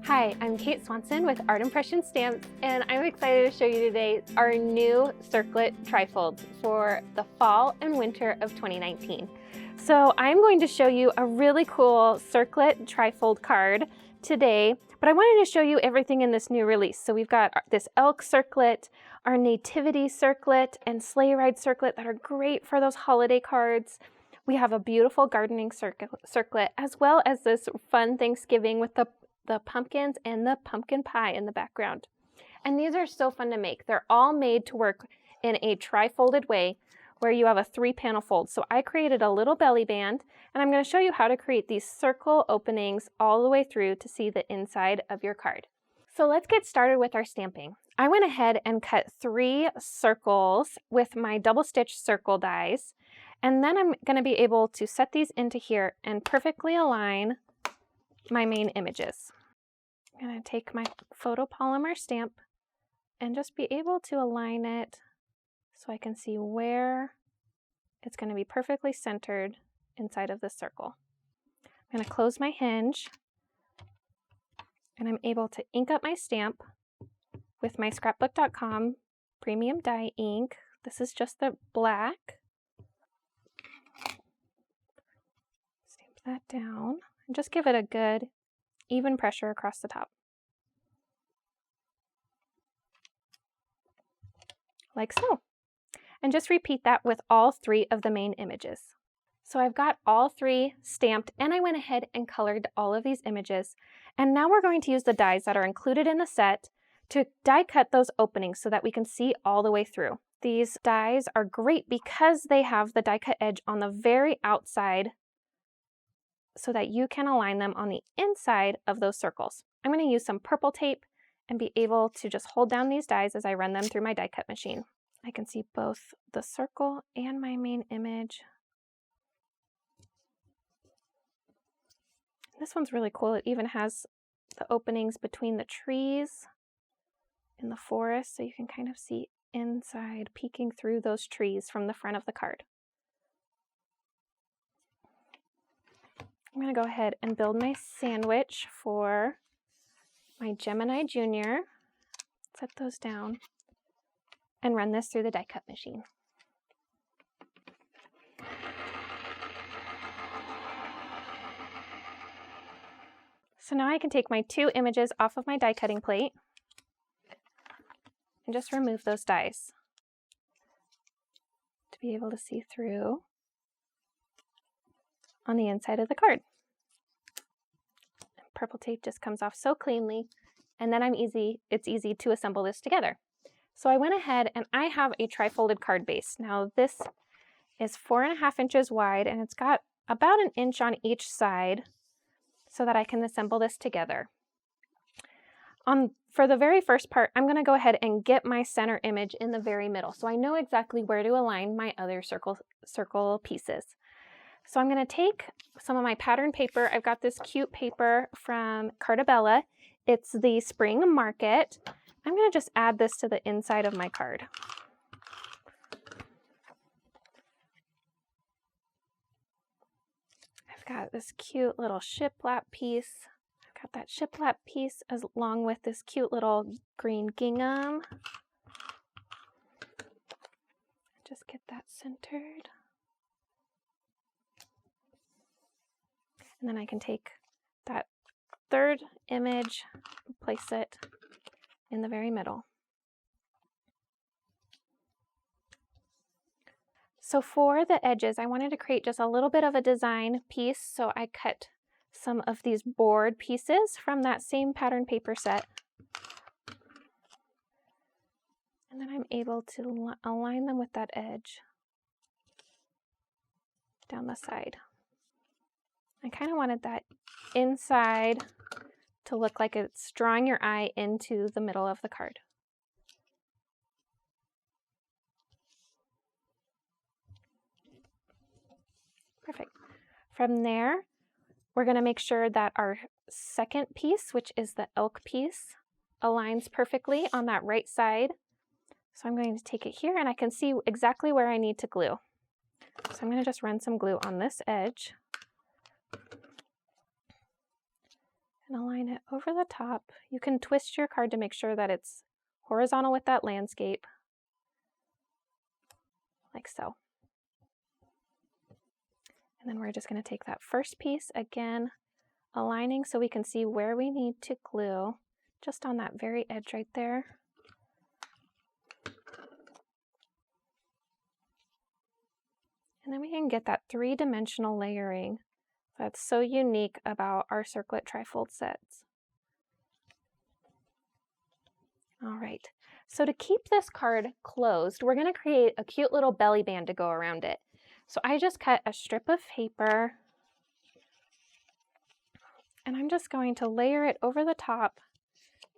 Hi, I'm Kate Swanson with Art Impression Stamps, and I'm excited to show you today our new Circlet Tryfolds for the fall and winter of 2019. So I'm going to show you a really cool Circlet Tryfold card today, but I wanted to show you everything in this new release. So we've got this elk circlet, our nativity circlet, and sleigh ride circlet that are great for those holiday cards. We have a beautiful gardening circlet, as well as this fun Thanksgiving with the pumpkins and the pumpkin pie in the background. And these are so fun to make. They're all made to work in a tri-folded way where you have a 3-panel fold. So I created a little belly band, and I'm going to show you how to create these circle openings all the way through to see the inside of your card. So let's get started with our stamping. I went ahead and cut 3 circles with my double stitch circle dies, and then I'm going to be able to set these into here and perfectly align my main images. I'm going to take my photopolymer stamp and just be able to align it so I can see where it's going to be perfectly centered inside of the circle. I'm going to close my hinge, and I'm able to ink up my stamp with my Scrapbook.com premium dye ink. This is just the black. Stamp that down and just give it a good even pressure across the top. Like so. And just repeat that with all 3 of the main images. So I've got all 3 stamped, and I went ahead and colored all of these images. And now we're going to use the dies that are included in the set to die cut those openings so that we can see all the way through. These dies are great because they have the die cut edge on the very outside so that you can align them on the inside of those circles. I'm going to use some purple tape and be able to just hold down these dies as I run them through my die cut machine. I can see both the circle and my main image. This one's really cool. It even has the openings between the trees in the forest, so you can kind of see inside, peeking through those trees from the front of the card. I'm going to go ahead and build my sandwich for my Gemini Junior. Set those down and run this through the die cut machine. So now I can take my 2 images off of my die cutting plate and just remove those dies to be able to see through on the inside of the card. Purple tape just comes off so cleanly, and then it's easy to assemble this together. So I went ahead and I have a tri-folded card base. Now this is 4.5 inches wide, and it's got about 1 inch on each side so that I can assemble this together. For the very first part, I'm going to go ahead and get my center image in the very middle, so I know exactly where to align my other circle pieces. So I'm going to take some of my pattern paper. I've got this cute paper from Carta. It's the Spring Market. I'm going to just add this to the inside of my card. I've got this cute little shiplap piece. I've got that shiplap piece along with this cute little green gingham. Just get that centered. And then I can take that 3rd image and place it in the very middle. So for the edges, I wanted to create just a little bit of a design piece, so I cut some of these board pieces from that same pattern paper set. And then I'm able to align them with that edge down the side. I kind of wanted that inside to look like it's drawing your eye into the middle of the card. Perfect. From there, we're going to make sure that our second piece, which is the elk piece, aligns perfectly on that right side. So I'm going to take it here, and I can see exactly where I need to glue. So I'm going to just run some glue on this edge. and align it over the top. You can twist your card to make sure that it's horizontal with that landscape, like so. And then we're just going to take that first piece, again, aligning so we can see where we need to glue, just on that very edge right there. And then we can get that three-dimensional layering that's so unique about our Circlet Trifold sets. All right, so to keep this card closed, we're going to create a cute little belly band to go around it. So I just cut a strip of paper, and I'm just going to layer it over the top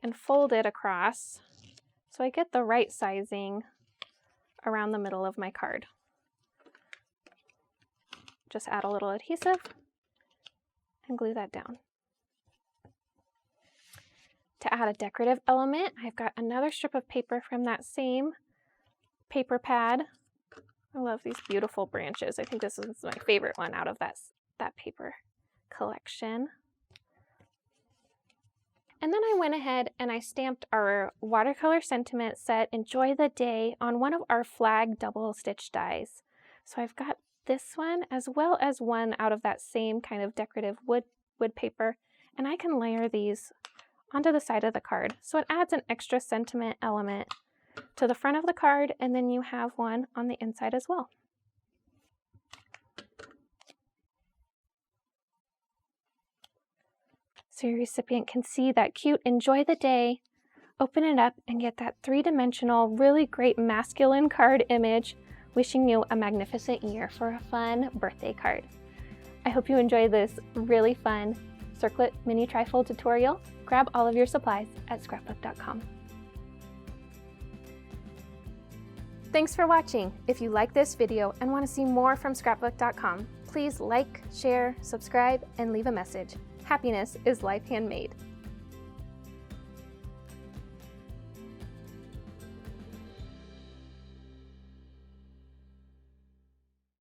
and fold it across so I get the right sizing around the middle of my card. Just add a little adhesive and glue that down. To add a decorative element, I've got another strip of paper from that same paper pad. I love these beautiful branches. I think this is my favorite one out of that paper collection. And then I went ahead and I stamped our watercolor sentiment set, Enjoy the Day, on one of our flag double stitch dies. So I've got this one as well as one out of that same kind of decorative wood paper, and I can layer these onto the side of the card. So it adds an extra sentiment element to the front of the card, and then you have one on the inside as well. So your recipient can see that cute Enjoy the Day, open it up and get that three-dimensional, really great masculine card image, wishing you a magnificent year for a fun birthday card. I hope you enjoy this really fun Circlet Mini Tryfold tutorial. Grab all of your supplies at Scrapbook.com. Thanks for watching. If you like this video and want to see more from Scrapbook.com, please like, share, subscribe, and leave a message. Happiness is life handmade.